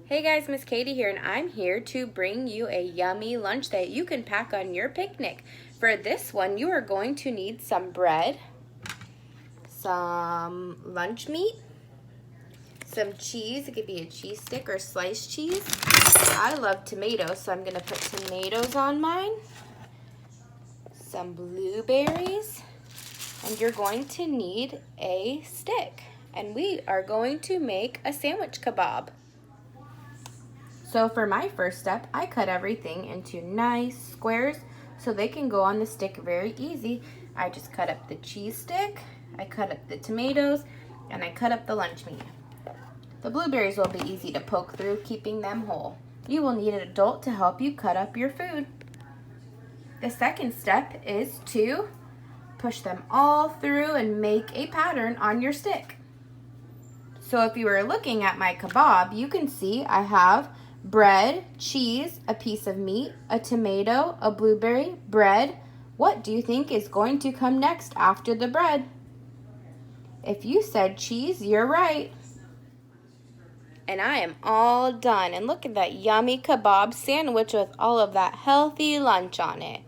Hey guys, Miss Katie here, and I'm here to bring you a yummy lunch that you can pack on your picnic. For this one, you are going to need some bread, some lunch meat, some cheese. It could be a cheese stick or sliced cheese. I love tomatoes, so I'm going to put tomatoes on mine, some blueberries, and you're going to need a stick. And we are going to make a sandwich kebab. So for my first step, I cut everything into nice squares so they can go on the stick very easy. I just cut up the cheese stick, I cut up the tomatoes, and I cut up the lunch meat. The blueberries will be easy to poke through, keeping them whole. You will need an adult to help you cut up your food. The second step is to push them all through and make a pattern on your stick. So if you were looking at my kebab, you can see I have bread, cheese, a piece of meat, a tomato, a blueberry, bread. What do you think is going to come next after the bread? If you said cheese, you're right. And I am all done. And look at that yummy kebab sandwich with all of that healthy lunch on it.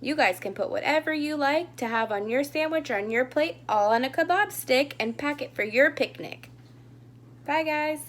You guys can put whatever you like to have on your sandwich or on your plate, all on a kebab stick, and pack it for your picnic. Bye, guys.